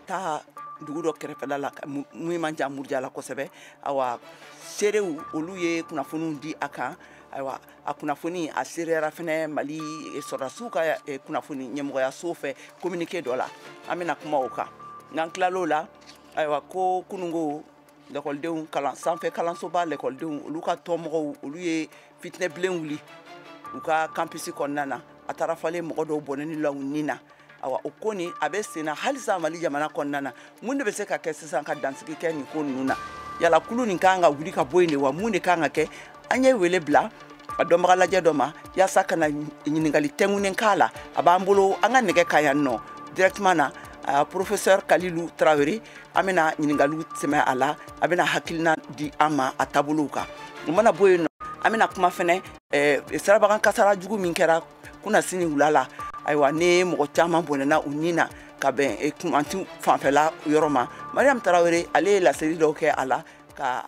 taa dugu dɔ kɛrɛfɛla la mun man jan Muruja la kosɛbɛ awa serew olu ye kunnafoniw di a kan ayiwa a kunnafoni a sereyara fɛnɛ Mali sɔrɔdasiw ka kunnafoni ɲɛmɔgɔyaso fɛ communiqué dɔ la an bɛna kuma o kan n'an tilal'o la ayiwa ko kunungo l'écoledenw sanfɛ kalansoba l'écoledenw olu ka tɔnmɔgɔw olu ye fitinɛbilen wuli u ka campus kɔnɔna na a taara falen mɔgɔ dɔw bɔnɛni la u nin na awa o ko ni a bɛ sen na halisa Mali jamana kɔnɔna na mun de bɛ se ka kɛ sisan ka dansigi kɛ nin ko ninnu na yala kulu nin kan ka wuli ka bɔ yen de wa mun de kan ka kɛ an ye wele bila a dɔnbaga lajɛ dɔ ma yaasa kana ɲininkali tɛngunen k'a la a b'an bolo an ka nɛgɛ ka yan nɔ directement na professeur Kalilu Traoré an bɛna ɲininkaliw tɛmɛ a la a bɛna hakilina di an ma a taabolow kan o mana bɔ yen nɔ an bɛna kuma fɛnɛ sirabagan kasara jugu min kɛra kunasini wula la ayiwa ne mɔgɔ caman bɔnɛna u nin na ka bɛn kumanti fanfɛla yɔrɔ ma Mariam Traoré ale ye laseli dɔw kɛ a la ka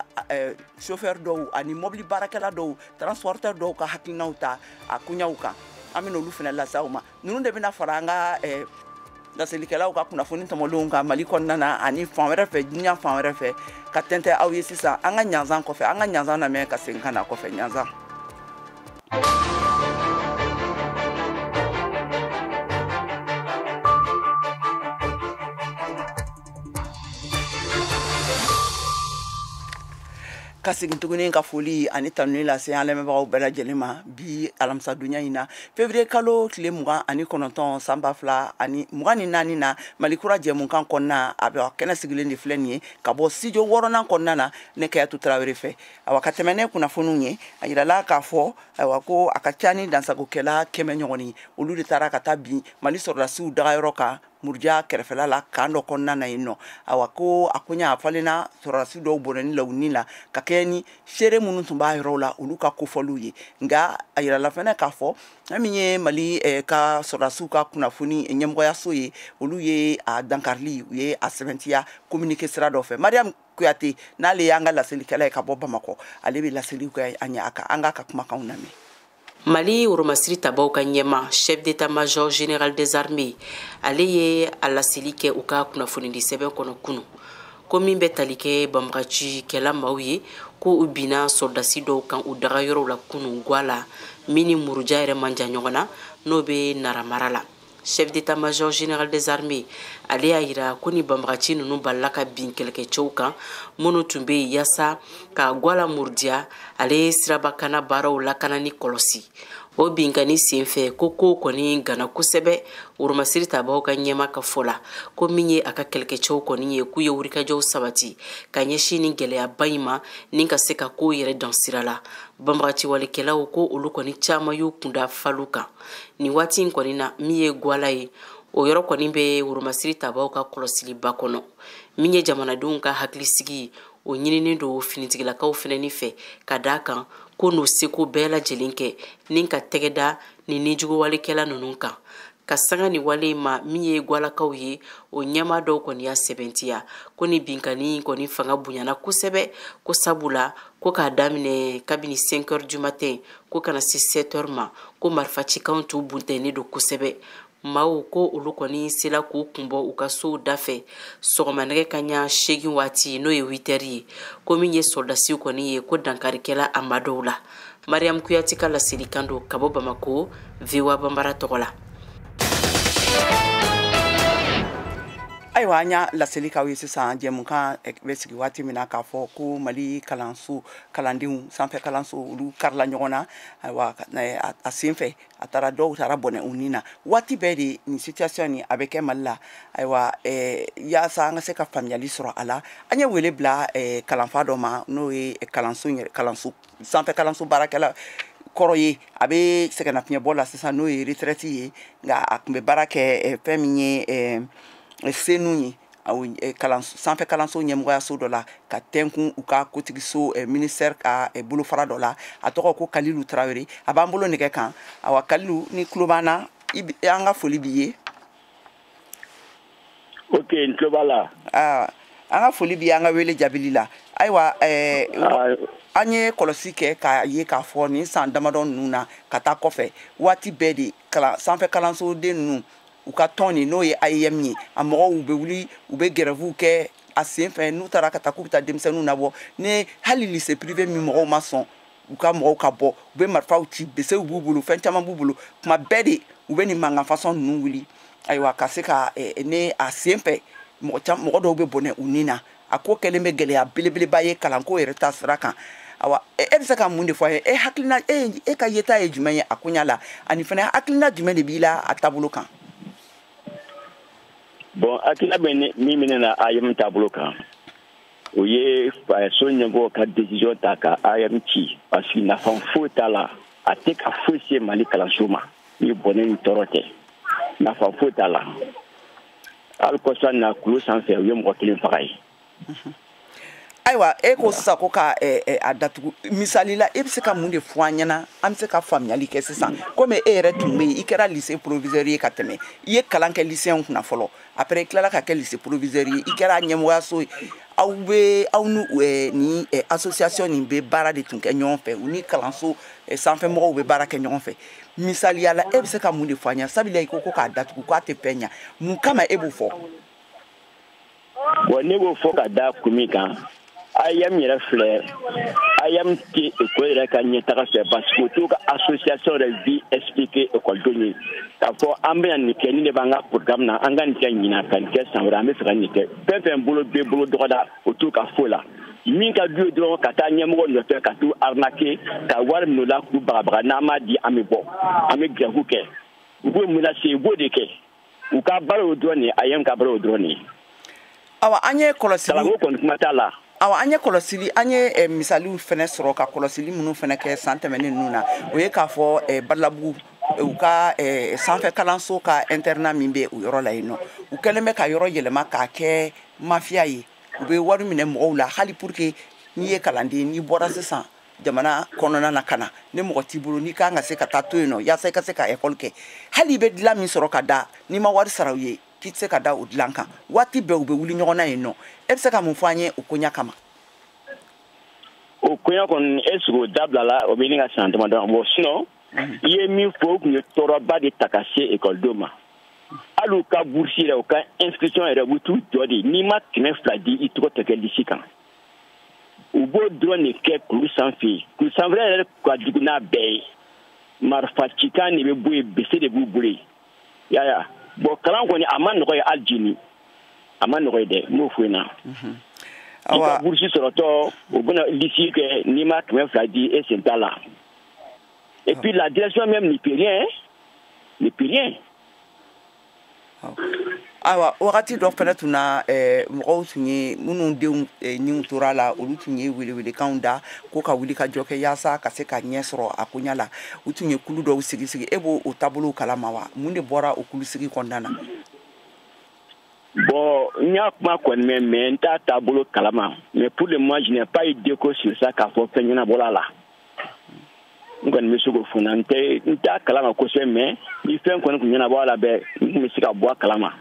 chauffeur dɔw ani mobili baarakɛla dɔw transporteur dɔw ka hakilinaw ta a kuɲaw kan an bɛna olu fɛnɛ lase aw ma ninnu de bɛna fara an ka laselikɛlaw ka kunnafoni tɔmɔlenw kan Mali kɔnɔna na ani fan wɛrɛ fɛ diɲɛ fan wɛrɛ fɛ ka tɛntɛ aw ye sisan an ka ɲanzan kɔfɛ an ka ɲanzan lamɛn ka segin ka na kɔfɛ ɲanzan. Ka segin tuguni ka foli ani tanuni lase an lamɛnbagaw bɛɛ lajɛlen ma bi alamisa donya in na février kalo tile 29 san 2024 na Mali kura jɛmunkan kɔnɔna a bɛ kɛnɛ sigilen de filɛ nin ye ka bɔ studio 6nan kɔnɔna na ne Kayatu Traoré fɛ awa ka tɛmɛ ne kunnafoniw ye a yirala k'a fɔ ayiwa ko a ka ca ni dansagokɛla 100 ɲɔgɔn olu de taara ka taa bin Mali sɔrɔdasiw dagayɔrɔ kan Muruja kɛrɛfɛla la kan dɔ kɔnɔna na yen nɔ awa ko a koɲa a falenna sɔrɔdasi dɔw bɔnɛni la u nin la ka kɛ ni seere minnu tun b'a yɔrɔw la olu ka kofɔliw ye nka a yirala fɛnɛ k'a fɔ min ye Mali ka sɔrɔdasiw ka kunnafoni ɲɛmɔgɔyaso ye olu ye a dankarili u ye a sɛbɛntiya communiqué sira dɔ fɛ Mariam Kuyate n'ale y'an ka laselikɛla ye ka bɔ Bamakɔ ale bɛ laseliw kɛ a ɲɛ a kan an ka kumakanw lamɛn. Mali Oromasiri tabaw ka ɲɛma chef d'état-major général des armées ale ye a laseli kɛ u ka kunnafoni di sɛbɛn kɔnɔ kunu ko min bɛ tali kɛ banbagaci kɛla maaw ye ko u bina sɔrdasi dɔw kan u dagayɔrɔw la kunu Gwala min ni Muruja yɛrɛ man jan ɲɔgɔn na n'o bɛ Naramara la. Chef d'état-major général des armées ale y'a yira ko ni banbagaci ninnu balila ka bin kɛlɛkɛcɛw kan minnu tun bɛ yen yaasa ka Gwala Muruja ale sirabakana baaraw lakana ni kɔlɔsi o binkani senfɛ ko kɔni gana kosɛbɛ Oromasiri tabaw ka ɲɛma ka fɔ la ko min ye a ka kɛlɛkɛcɛw kɔni ye k'u ye wulikajɔw sabati ka ɲɛsin ni gɛlɛyaba in ma ni ka se ka ko yɛrɛ dan sira la banbagaci walikɛlaw ko olu kɔni caman y'u kunda falu kan ni waati in kɔni na min ye Gwala ye o yɔrɔ kɔni bɛ Oromasiri tabaw ka kɔlɔsiliba kɔnɔ min ye jamanadenw ka hakilisigi o ɲininen do finitigilakaw fɛnɛ fɛ ka d'a kan ko n'o seko bɛɛ lajɛlen kɛ ni ka tɛgɛda ni nijuguwalikɛla ninnu kan ka sanga ni wale ma min ye Gwalakaw ye o ɲɛma dɔw kɔni y'a sɛbɛntiya ko ni binkani kɔni fanga bonyana kosɛbɛ ko sabula ko k'a daminɛ kabini 5 heures du matin ko kana se 7 heures ma ko marifacikanw t'u buntɛnen do kosɛbɛ maaw ko olu kɔni sela k'u kunbɔ u ka sow dafɛ sɔgɔmanɛgɛ kaɲa 8 waati n'o ye 8 heures ye ko min ye sɔrdasiw kɔni ye ko dankarikɛla a ma dɔw la Mariam Kuyate ka laselikan do ka bɔ Bamako VOA Bambara tɔgɔ la. Ayiwa an y'a laseli k'aw ye sisan jɛmukan bɛ sigi waati min na k'a fɔ ko Mali kalanso kalandenw sanfɛ kalanso olu karila ɲɔgɔn na ayiwa a senfɛ a taara dɔw taara bɔnɛ u nin na waati bɛɛ de nin situation nin a bɛ kɛ Mali la ayiwa yaasa an ka se ka faamuyali sɔrɔ a la an ye wele bila kalanfa dɔ ma n'o ye kalanso sanfɛ kalanso baarakɛla kɔrɔ ye a bɛ sɛgɛnnafiɲɛbɔ la sisan n'o ye retraite ye nka a tun bɛ baara kɛ fɛn min ye senu ye sanfɛ kalanso ɲɛmɔgɔyaso dɔ la ka tɛnkun u ka kotigiso ministère ka bolofara dɔ la a tɔgɔ ko Kalilu Traoré a b'an bolo nɛgɛ kan awa Kalilu ni tulo b'an na an ka foli b'i ye. Ok, n tulo b'a la. An ka foli b'i ye an ka wele jaabili la ayiwa an ye kɔlɔsi kɛ k'a ye k'a fɔ nin san damadɔ ninnu na ka taa kɔfɛ waati bɛɛ de sanfɛ kalansoden ninnu u ka tɔn ni n'o ye AEM ye a mɔgɔw u bɛ wuli u bɛ grève kɛ a sen fɛ n'u taara ka taa k'u bɛ taa denmisɛnninw nabɔ ni hali lycée privé min mɔgɔw ma sɔn u ka mɔgɔw ka bɔ u bɛ marifaw ci besew b'u bolo fɛn caman b'u bolo kuma bɛɛ de u bɛ nin mankan façon ninnu wuli ayiwa ka se ka ne a sen fɛ mɔgɔ dɔw bɛ bɔnɛ u ni na a ko kɛlen bɛ gɛlɛya belebeleba ye kalanko yɛrɛ ta sira kan awa e bɛ se ka mun de fɔ a ye hakilina e ka yeta ye jumɛn ye a koɲa la ani fana hakilina jumɛn de b'i la a taabolo kan. Bon hakilina bɛ min minɛ na AEM taabolo kan o ye so ɲɛmɔgɔ ka décision ta ka AEM ci parce que nafa foyi t'a la a tɛ ka foyi se Mali kalanso ma ni bɔnɛ ni tɔɔrɔ tɛ nafa foyi t'a la hali kɔsa na kulo sanfɛ u ye mɔgɔ kelen faga ye. Ayiwa e ko sisan ko ka a datugu misali la e bɛ se ka mun de fɔ an ɲɛna an bɛ se ka faamuyali kɛ sisan komi e yɛrɛ tun bɛ yen i kɛra lycée proviseur ye ka tɛmɛ i ye kalan kɛ lycéen kunna fɔlɔ après i tilala ka kɛ lycée proviseur ye i kɛra ɲɛmɔgɔyaso ye aw ni association nin bɛ baara de tun kɛ ɲɔgɔn fɛ u ni kalanso sanfɛmɔgɔw bɛ baara kɛ ɲɔgɔn fɛ misaliya la e bɛ se ka mun de fɔ an ɲɛna sabula i ko k'a datugu k'a tɛ fɛn ɲɛ mun kama e b'o fɔ. Bon ne b'o fɔ ka da kun min kan AEM yɛrɛ filɛ AEM tɛ école yɛrɛ ka ɲɛtaga fɛ parce que o t'u ka association yɛrɛ vie expliquer écoledenw ye k'a fɔ an bɛna nin kɛ ni de b'an ka programme na an ka nin kɛ ɲinan ka nin kɛ san wɛrɛ an bɛ fɛ ka nin kɛ fɛn fɛn bolo bɛ bolo dɔgɔda o t'u ka foyi la min ka d'u ye dɔrɔn ka taa ɲɛmɔgɔ nɔfɛ ka t'u arnaquer ka wari minɛ o la k'u bagabaga n'an m'a di an bɛ bɔ an bɛ grève kɛ u b'o menacer u b'o de kɛ u ka baara o dɔrɔn de ye AEM ka baara o dɔrɔn de ye. Awa an ye kɔlɔsili kalanko kɔni kuma t'a la. Awa an ye kɔlɔsili an ye misaliw fɛnɛ sɔrɔ ka kɔlɔsili minnu fɛnɛ kɛ san tɛmɛnen ninnu na o ye k'a fɔ Badalabugu u ka sanfɛ kalanso ka internat min bɛ o yɔrɔ la yen nɔ u kɛlen bɛ ka yɔrɔ yɛlɛma k'a kɛ mafia ye u bɛ wari minɛ mɔgɔw la hali pour que n'i ye kalanden n'i bɔra sisan jamana kɔnɔna na ka na ni mɔgɔ t'i bolo n'i kan ka se ka taa to yen nɔ yaasa i ka se ka école kɛ hali i bɛ dilan min sɔrɔ ka da n'i ma wari sara u ye k'i tɛ se ka da o dilan kan waati bɛɛ u bɛ wuli ɲɔgɔn na yen nɔ e bɛ se ka mun fɔ an ye o koɲa kama. O koɲa kɔni est-ce que o dabila la o bɛ ne ka san damadɔ bɔ sinon i ye min fɔ o tun ye tɔɔrɔba de ta ka se ekɔlidenw ma hali u ka bourse yɛrɛ u ka inscription yɛrɛ u bɛ t'u jɔ de n'i ma 200 di i tɔgɔ tɛ kɛ lisi kan u b'o dɔrɔn de kɛ kulu sanfɛ kulu sanfɛ yɛrɛ ka jugu n'a bɛɛ ye marifa cikan de bɛ bɔ yen bese de b'u bolo yen yaya bon kalan kɔni a ma nɔgɔ ye hali jini a ma nɔgɔ ye dɛ n b'o fɔ yen na i ka bourse sɔrɔtɔ u bɛna lisi kɛ n'i ma 200 di e sen t'a la et puis la direction même n'y peut rien n'y peut rien. Awa wagati dɔ fɛnɛ tun na mɔgɔw tun ye minnu denw niw tora la olu tun ye welewelekanw da ko ka wuli ka jɔ kɛ yaasa ka se ka ɲɛ sɔrɔ a koɲa la u tun ye kulu dɔw sigi e b'o o taabolow kalama wa mun de bɔra o kulu sigi kɔnɔna na. Bon n y'a kuma kɔni mɛn mais n t'a taabolo kalama mais pour le moment je n'ai pas eu d'écho sur ça k'a fɔ fɛn ɲɛnabɔla la n kɔni bɛ se k'o fɔ n t'a kalama kosɛbɛ mais ni fɛn kɔni tun ɲɛnabɔ a la bɛɛ n tun bɛ se ka bɔ a kalama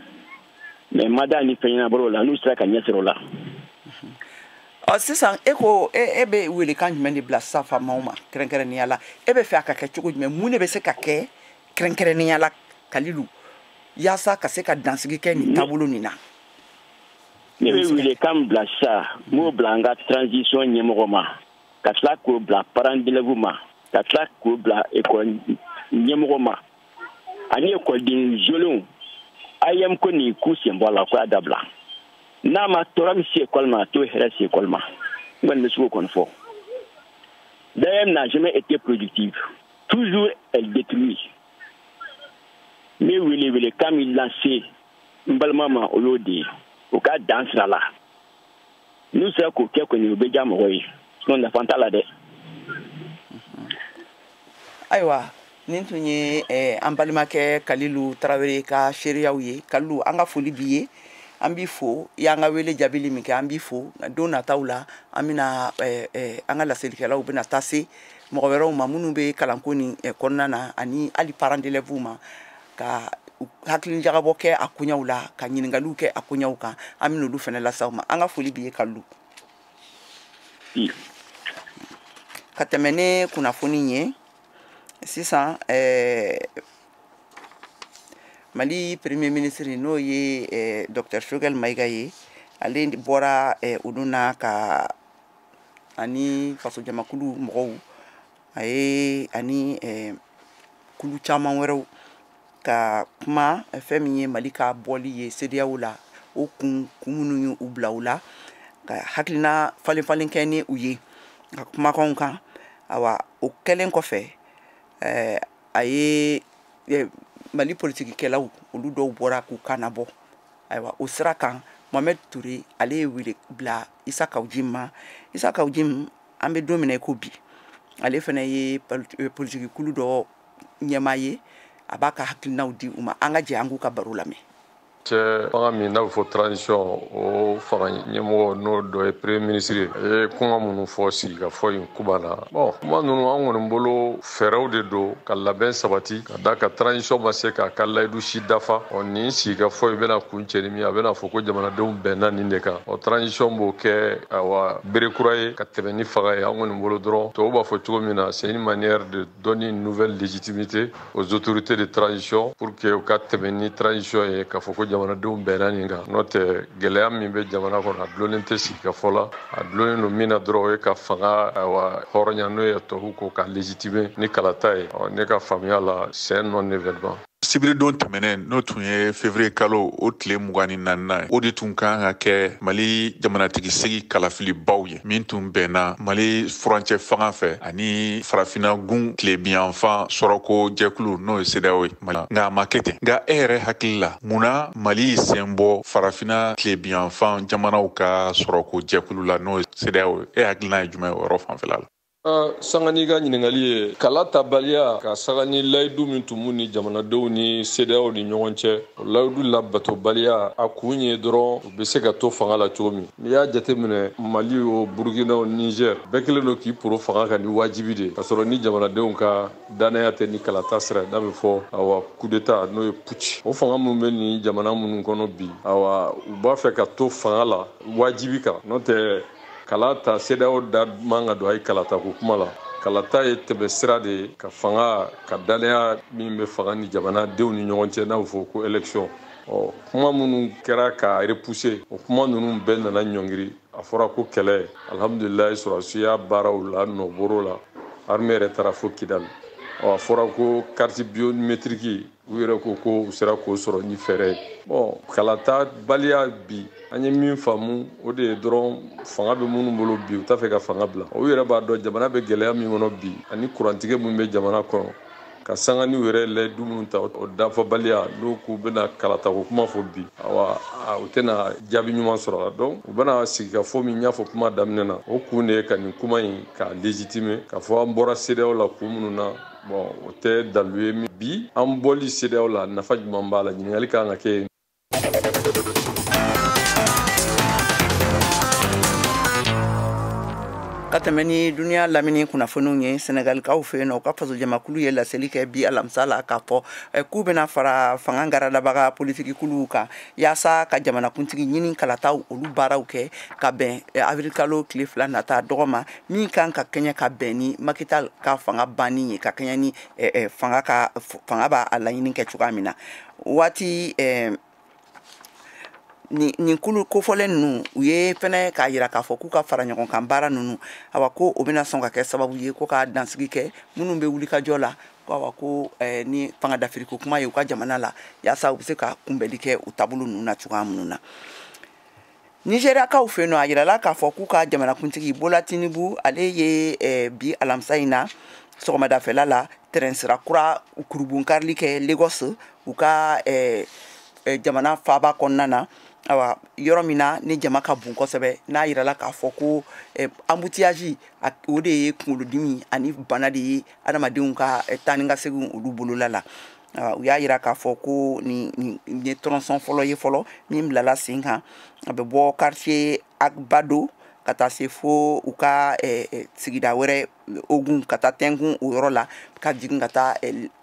mais n ma da ni fɛn ɲɛnabɔra o la n'u sera ka ɲɛ sɔrɔ o la. Sisan e ko e bɛ welekan jumɛn de bila sisan faamaw ma kɛrɛnkɛrɛnnenya la e bɛ fɛ a ka kɛ cogo jumɛn mun de bɛ se ka kɛ kɛrɛnkɛrɛnnenya la Kalilu yaasa ka se ka dansigi kɛ nin taabolo nin na. Ne bɛ welekan bila sisan n b'o bila an ka transition ɲɛmɔgɔ ma ka tila k'o bila parents d'élèves ma ka tila k'o bila école ɲɛmɔgɔ ma ani écoleden jolenw AEM ko nin k'u sen bɔ a la ko y'a dabila n'a ma tɔɔrɔ min se école ma a t'o hɛrɛ se école ma n kɔni bɛ se k'o kɔni fɔ. L'AEM n'a jamais été productive toujours elle détruit n bɛ welewelekan min lase n balima ma o y'o de ye o ka dan sira la n'u sera k'o kɛ kɔni o bɛ diya mɔgɔ ye sinon nafa t'a la dɛ. Ayiwa nin tun ye an balimakɛ Kalilu Tarawele ka seereyaw ye Kalilu an ka foli b'i ye an b'i fo i y'an ka wele jaabili min kɛ an b'i fo don nataw la an bɛna an ka laselikɛlaw bɛna taa se mɔgɔ wɛrɛw ma minnu bɛ kalanko nin kɔnɔna na ani hali parents d'élèves ma ka hakili jagabɔ kɛ a koɲaw la ka ɲininkaliw kɛ a koɲaw kan an bɛna olu fɛnɛ lasaw ma an ka foli b'i ye Kalilu. Ka tɛmɛ ne kunnafoni ye sisan Mali premier ministre n'o ye Dr Choguel Maïga ye ale bɔra olu na ka ani faso jamakulu mɔgɔw aye ani kulu caman wɛrɛw ka kuma fɛn min ye Mali ka bɔli ye CEDEAO la o kun minnu y'u bila u la ka hakilina falen kɛ ni u ye ka kumakanw kan awa o kɛlen kɔfɛ aye Mali politikikɛlaw olu dɔw bɔra k'u kana bɔ aywa o sira kan Mohamed Touré ale ye wele bila Issa Kawjim ma Issa Kawjim an bɛ don min na ko bi ale fana ye politikikulu dɔ ɲɛmaa ye a b'a ka hakilinaw di u ma an ka jɛ an k'u ka baro lamɛn. cɛ fanga min n'a bɛ fɔ transition o fanga ɲɛmɔgɔ n'o dɔ ye premier ministre ye a ye kuma minnu fɔ sigikafɔ in kuba la bon kuma ninnu an kɔni bolo fɛɛrɛw de don ka labɛn sabati ka da ka transition ma se k'a ka layidu si dafa nin sigikafɔ in bɛna kun cɛ ni min a bɛna fɔ ko jamanadenw bɛnna nin de kan transition b'o kɛ awa bere kura ye ka tɛmɛ ni fanga ye an kɔni bolo dɔrɔn tubabu b'a fɔ cogo min na c'est une manière de donner une nouvelle légitimité aux autorités de transition pour que u ka tɛmɛ ni transition ye ka fɔ ko jamanadenw bɛnna nin kan n'o tɛ gɛlɛya min bɛ jamana kɔnɔ a dulonnen tɛ sigikafɔ la a dulonnen don min na dɔrɔn o ye ka fanga hɔrɔnya n'o ye tubabu ko ka légitimer ni kalata ye ne ka faamuya la c'est un non événement. Sibiridon tɛmɛnen n'o tun ye février kalo o tile 24 o de tun kan ka kɛ Mali jamanatigi segi kalafilibaw ye min tun bɛnna Mali furancɛ fanga fɛ ani farafina gun tilebiyanfan sɔrɔko jɛkulu n'o ye CEDEAO ye nka a ma kɛ ten nka e yɛrɛ hakili la munna Mali sen bɔ farafina tilebiyanfan jamanaw ka sɔrɔko jɛkulu la n'o ye CEDEAO ye e hakilina ye jumɛn o yɔrɔ fanfɛla la? Sangani ka ɲininkali ye kala tabaliya ka sagani layidu min tun b'u ni jamanadenw ni CEDEAO ni ɲɔgɔn cɛ o layidu labatobaliya a kun ye dɔrɔn u bɛ se ka to fanga la cogo min n'i y'a jateminɛ Mali o Burkina o Niger bɛɛ kelen don k'i poro fanga kan ni wajibi de ka sɔrɔ ni jamanadenw ka danaya tɛ ni kalata sira n'a bɛ fɔ awa coup d'état n'o ye putsch o fanga minnu bɛ ni jamana minnu kɔnɔ bi awa u b'a fɛ ka to fanga la wajibi kan n'o tɛ kalata CEDEAO da man ka don a ye kalata ko kuma la kalata ye tɛmɛ sira de ye ka fanga ka danaya min bɛ fanga ni jamanadenw ni ɲɔgɔn cɛ n'a bɛ fɔ ko élection kuma minnu kɛra ka repousser o kuma ninnu bɛɛ nana ɲɔngiri a fɔra ko kɛlɛ alhamdulilayi sɔrɔsiya baaraw la nɔbɔr'o la armée yɛrɛ taara fo Kidali a fɔra ko carte biométrique u yɛrɛ ko ko u sera k'o sɔrɔ ni fɛɛrɛ ye bon kalata baliya bi an ye min faamu o de ye dɔrɔn fanga bɛ minnu bolo bi u t'a fɛ ka fanga bila u yɛrɛ b'a dɔn jamana bɛ gɛlɛya min kɔnɔ bi ani kurantigɛ min bɛ jamana kɔnɔ ka sanganiw yɛrɛ layidu minnu ta o dafabaliya n'u k'u bɛna kalata ko kuma fɔ bi awa u tɛna jaabi ɲuman sɔrɔ la donc u bɛna sigi ka fɔ min y'a fɔ kuma daminɛ na o kun de ye ka nin kuma in ka légitimer ka fɔ an bɔra CEDEAO la kun minnu na bon o tɛ dalu ye min bi an bɔli CEDEAO la nafa jumɛn b'a la ɲininkali kan ka kɛ ka tɛmɛ ni duniya lamini kunnafoniw ye Senegalikaw fɛ yen nɔ u ka faso jamakulu ye laseli kɛ bi alamisa la k'a fɔ k'u bɛna fara fanga garadabaga politikikuluw kan yaasa ka jamanakuntigi ɲini kalataw olu baaraw kɛ ka bɛn avril kalo tile 2 nata dɔgɔma min kan ka kɛɲɛ ka bɛn ni Macky Sall ka fanga banni ye ka kɛɲɛ ni fanga b'a laɲini kɛ cogoya min na waati nin kulu kofɔlen ninnu u ye fɛnɛ k'a yira k'a fɔ k'u ka fara ɲɔgɔn kan baara ninnu awa ko o bɛna sɔn ka kɛ sababu ye ko ka dansigi kɛ minnu bɛ wulikajɔ la ko awa ko ni fanga dafiriko kuma ye u ka jamana la yaasa u bɛ se ka kunbɛli kɛ u taabolo ninnu na cogoya minnu na Nigériakaw fɛ yen nɔ a yirala k'a fɔ k'u ka jamanakuntigi Bola Tinubu ale ye bi alamisa in na sɔgɔmadafɛla la terrain sira kura kurubunkarili kɛ Lagos u ka jamana faaba kɔnɔna na awa yɔrɔ min na ni jama ka bon kosɛbɛ n'a yirala k'a fɔ ko embouteillage o de ye kunkolodimi ani bana de ye adamadenw ka taa ni ka segin olu bolola la u y'a yira k'a fɔ ko nin ye tronçon fɔlɔ ye fɔlɔ min bilala sen kan a bɛ bɔ quartier Agbado ka taa se fo u ka sigida wɛrɛ Ogun ka taa tɛngun o yɔrɔ la ka jigin ka taa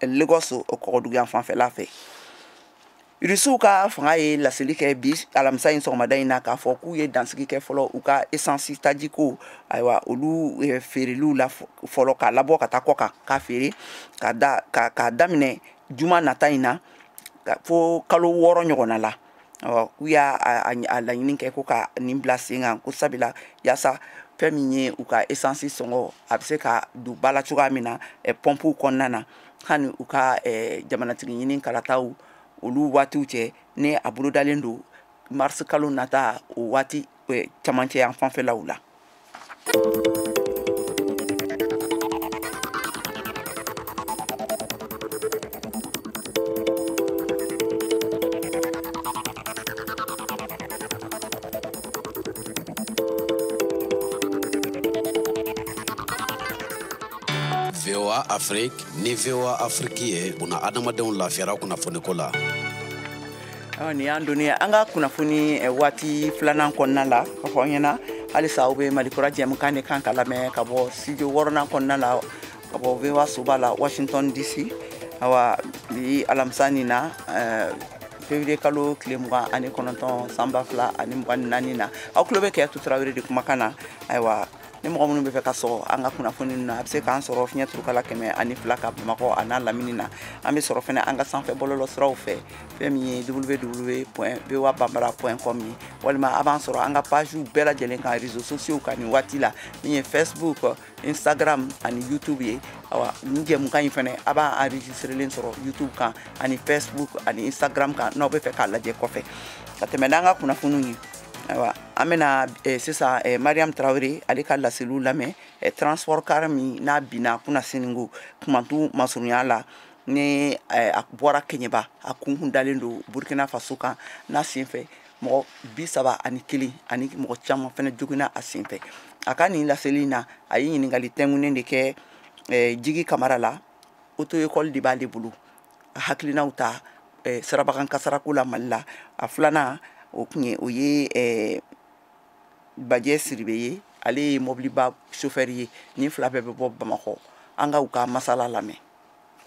Lagos o kɔgɔduguyan fanfɛla fɛ Irisiw ka fanga ye laseli kɛ bi alamisa in sɔgɔmada in na k'a fɔ k'u ye dansigi kɛ fɔlɔ u ka essence tajiko ayiwa olu feereliw la fɔlɔ k'a labɔ ka taa kɔ kan k'a feere k'a daminɛ juma nata in na fo kalo 6 ɲɔgɔnna la u y'a laɲini kɛ ko ka nin bila sen kan ko sabila yaasa fɛn min ye u ka essence sɔngɔ a bɛ se ka don ba la cogoya min na pompe kɔnɔna na hani u ka jamanatigi ɲini kalataw olu waatiw cɛ ne a bolodalen don mars kalo nata o waati camancɛ yan fanfɛlaw la. VOA Afrique ni VOA Afrique ye buna adamadenw lafiyara kunnafoni ko la. Ni an doni an ka kunnafoni waati filanan kɔnɔna la ka fɔ ɲɛna halisa u bɛ Malikura jɛmukan de kan ka lamɛn ka bɔ studio 6nan kɔnɔna la ka bɔ VOA soba la Washington DC awa bi alamisa nin na février kalo tile 29 san 2024 na aw tulo bɛ Kɛyatu Tarawele de kumakan na ayiwa ni mɔgɔ minnu bɛ fɛ ka sɔrɔ an ka kunnafoni na a bɛ se k'an sɔrɔ fiɲɛ turukala 102 ka Bamakɔ a n'a lamini na an bɛ sɔrɔ fɛnɛ an ka sanfɛ bɔlɔlɔ siraw fɛ fɛn min ye www.voabambara.com ye walima a b'an sɔrɔ an ka page bɛɛ lajɛlen kan réseaux sociaux kan nin waati la min ye Facebook Instagram ani YouTube ye awa ni jɛmukan in fɛnɛ a b'a enregistrelen sɔrɔ YouTube kan ani Facebook ani Instagram kan n'aw bɛ fɛ k'a lajɛ kɔfɛ ka tɛmɛ n'an ka kunnafoniw ye ayiwa an bɛna sisan Mariam Traoré ale ka laseliw lamɛn transport car min n'a binna kunna Seningo kumantu masurunya la ni a bɔra Keɲeba a kun dalen don Burkina Faso kan n'a senfɛ mɔgɔ 31 ani mɔgɔ caman fɛnɛ joginna a senfɛ a ka nin laseli na a ye ɲininkali tɛngunen de kɛ Jigi Kamara la auto école de b'ale bolo a hakilinaw ta sirabakan kasarako la Mali la a filanan o ye Bajɛ Siribe ye ale ye mobiliba chauffeur ye ni fila bɛɛ bɛ bɔ Bamakɔ an ka u ka masala lamɛn.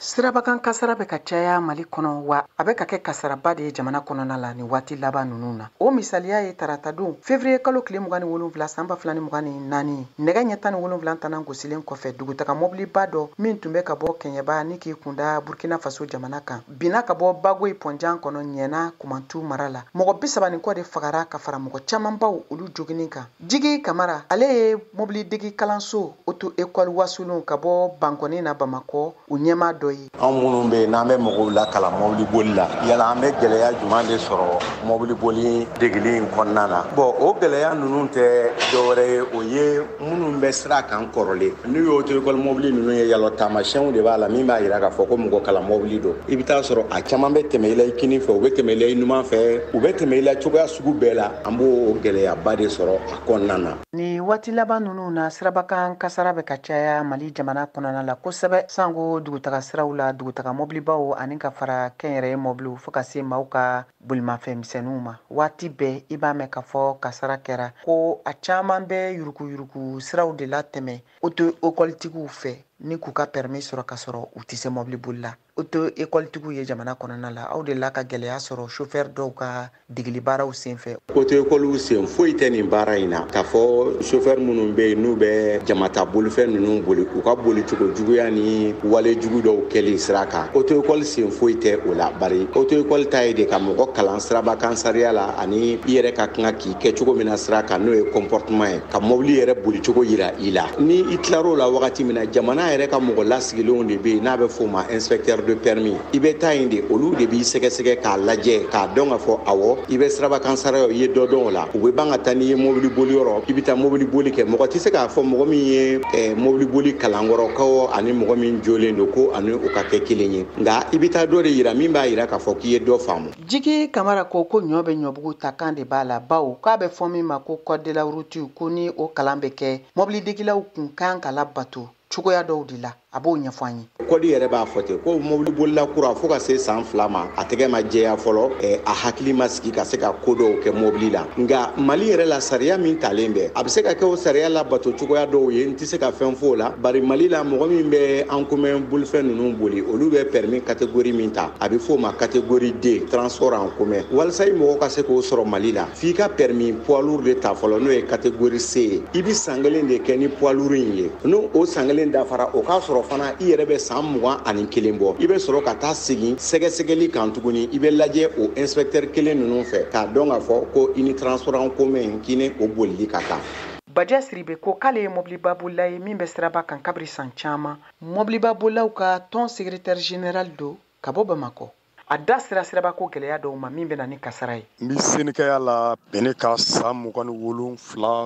Sirabakan kasara bɛ ka caya Mali kɔnɔ wa a bɛ ka kɛ kasaraba de ye jamana kɔnɔna la ni waati laban ninnu na. O misaliya ye tarata don février kalo tile 27 san 2024 nɛgɛ ɲɛ 17 tana gosilen kɔfɛ dugutaga mobiliba dɔ min tun bɛ ka bɔ Keɲeba ni k'i kunda Burkina Faso jamana kan binna ka bɔ Bagoye Pɔnjan kɔnɔ ɲɛna Kumantu mara la. Mɔgɔ 30 kɔ de fagara ka fara mɔgɔ camanbaw olu joginni kan. Jigi Kamara ale ye mobili degi kalanso auto école wasolon ka bɔ Bankɔni na Bamakɔ u ɲɛma dɔ ye. An minnu bɛ n'an bɛ mɔgɔw la kalan mobili boli la yala an bɛ gɛlɛya jumɛn de sɔrɔ mobili boli degeli in kɔnɔna na. Bon o gɛlɛya ninnu tɛ dɔwɛrɛ ye o ye minnu bɛ sira kan kɔrɔlen n'u ye auto école mobili ninnu ye yala taamasiyɛnw de b'a la min b'a jira k'a fɔ ko mɔgɔ kalan mobili don i bɛ taa sɔrɔ a caman bɛ tɛmɛ i la i kini fɛ u bɛ tɛmɛ i la i numan fɛ u bɛ tɛmɛ i la cogoya sugu bɛɛ la an b'o gɛlɛyaba de sɔrɔ a kɔnɔna na. Ni waati laban ninnu na sirabakan kasara bɛ ka caya Mali jamana kɔnɔna la kosɛbɛ sango dugutaga siraw la dugutaga mobilibaw ani ka fara kɛnyɛrɛye mobiliw fo ka se maaw ka bolimafɛn misɛnninw ma waati bɛɛ i b'a mɛn k'a fɔ kasara kɛra ko a caman bɛ yuruguyurugu siraw de la tɛmɛ auto école tigiw fɛ ni k'u ka permis sɔrɔ ka sɔrɔ u tɛ se mobili boli la auto école tigiw ye jamana kɔnɔna la aw de la ka gɛlɛya sɔrɔ chauffeur dɔw ka degeli baaraw senfɛ. Auto école sen foyi tɛ nin baara in na k'a fɔ chauffeur minnu bɛ yen n'u bɛ jamata bolifɛn ninnu boli u ka boli cogo juguya ni wale jugu dɔw kɛli sira kan auto école sen foyi tɛ o la bari auto école ta ye de ka mɔgɔ kalan sirabakan sariya la ani i yɛrɛ ka kan k'i kɛ cogo min na sira kan n'o ye comportement ye ka mobili yɛrɛ boli cogo yira i la ni i tilar'o la wagati min na jamana yɛrɛ ka mɔgɔ lasigilenw de bɛ yen n'a bɛ f'o ma inspecteur de permis i bɛ taa yen de olu de b'i sɛgɛsɛgɛ k'a lajɛ k'a dɔn k'a fɔ awɔ i bɛ sirabakan sariya i ye dɔ dɔn o la u bɛ ban ka taa n'i ye mobili boli yɔrɔ i bɛ taa mobili boli kɛ mɔgɔ tɛ se k'a fɔ mɔgɔ min ye mobili boli kalankɔrɔkaw ani mɔgɔ min jɔlen don ko ani u ka kɛ kelen ye nka i bɛ taa dɔ de yira min b'a yira k'a fɔ k'i ye dɔ faamu. Jigi Kamara ko ɲɔ bɛ ɲɔbugu ta kan de b'a la bawo k'a bɛ fɔ min ma ko code de la route ko ni o kalan bɛ kɛ mobili degilaw kun kan ka labato cogoya dɔw de la a b'o ɲɛfɔ an ye. Kɔdi yɛrɛ b'a fɔ ten ko mobili bolila kura fo ka se san 2 ma a tɛgɛ ma jɛya fɔlɔ a hakili ma sigi ka se ka ko dɔw kɛ mobili la nka Mali yɛrɛ la sariya min talen bɛ a bɛ se ka kɛ o sariya la bato cogoya dɔw ye n tɛ se ka fɛn f'o la bari Mali la mɔgɔ min bɛ an commun bolifɛn ninnu boli olu bɛ permis catégorie min ta a bɛ f'o ma catégorie D transport en commun walasa i mɔgɔ ka se k'o sɔrɔ Mali la f'i ka permis poids lourd de ta fɔlɔ n'o ye catégorie C ye i bɛ san 1 de kɛ ni poids lourd in ye n'o o san 1 dafara o k'a sɔrɔ fana i yɛrɛ bɛ san 21 bɔ i bɛ sɔrɔ ka taa segin sɛgɛsɛgɛli kan tuguni i bɛ lajɛ o inspecteur kelen ninnu fɛ k'a dɔn k'a fɔ ko i ni transport en commun k'i ni o bolili ka kan. Badia Siribe ko k'ale ye mobiliba bolila ye min bɛ siraba kan kabiri san caman. Mobiliba bolilaw ka tɔn secrétaire général do ka bɔ Bamako. A da sira siraba ko gɛlɛya dɔw ma min bɛ na ni kasara ye. N bɛ senikɛya la bɛnɛ ka san 27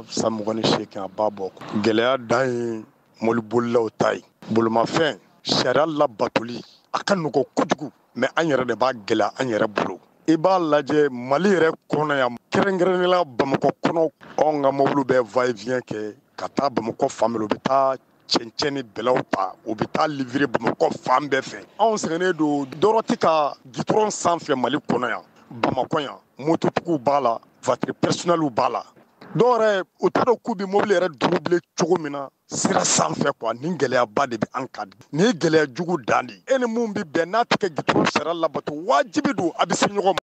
san 28 a b'a bɔ. Gɛlɛya dan ye mɔbilibolilaw ta ye. Bolomafɛn sariya labatoli a ka nɔgɔ kojugu mais an yɛrɛ de b'a gɛlɛya an yɛrɛ bolo. I b'a lajɛ Mali yɛrɛ kɔnɔ yan kɛrɛnkɛrɛnnenya Bamakɔ kɔnɔ anw ka mɔbiliw bɛ va et vient kɛ ka taa Bamakɔ fan bɛɛ u bɛ taa cɛncɛn ni bɛlɛw ta u bɛ taa livrer Bamakɔ fan bɛɛ fɛ. Anw sɛgɛnnen don dɔrɔn tɛ ka gitɔrɔn sanfɛ Mali kɔnɔ yan Bamakɔ yan mototigiw b'a la voiture personnelle b'a la. Dɔw yɛrɛ u t'a dɔn k'u bɛ mobili yɛrɛ doublé cogo min na sira sanfɛ quoi nin gɛlɛyaba de bɛ an kan. Nin ye gɛlɛya jugu dan de ye. E ni mun bɛ bɛn n'a tɛ kɛ gitɔrɔn sariya labato wajibi don a bɛ se ɲɔgɔn ma.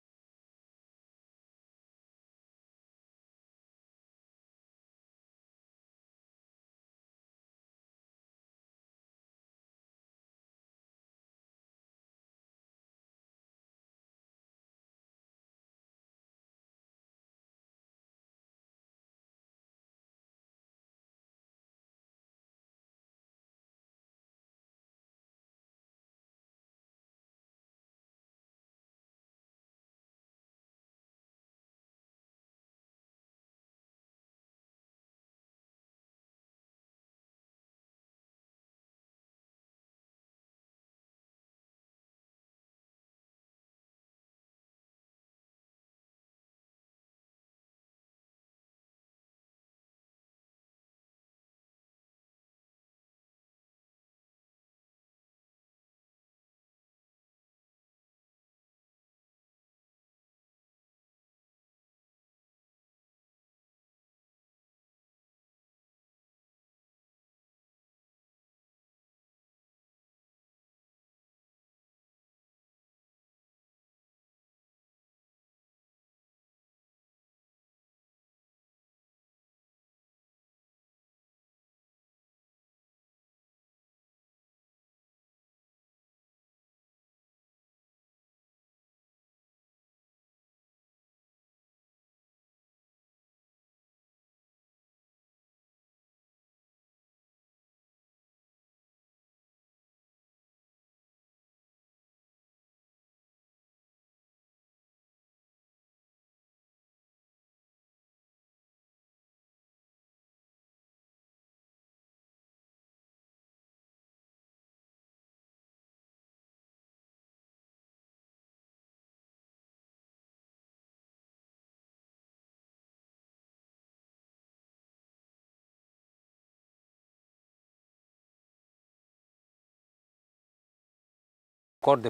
Corps de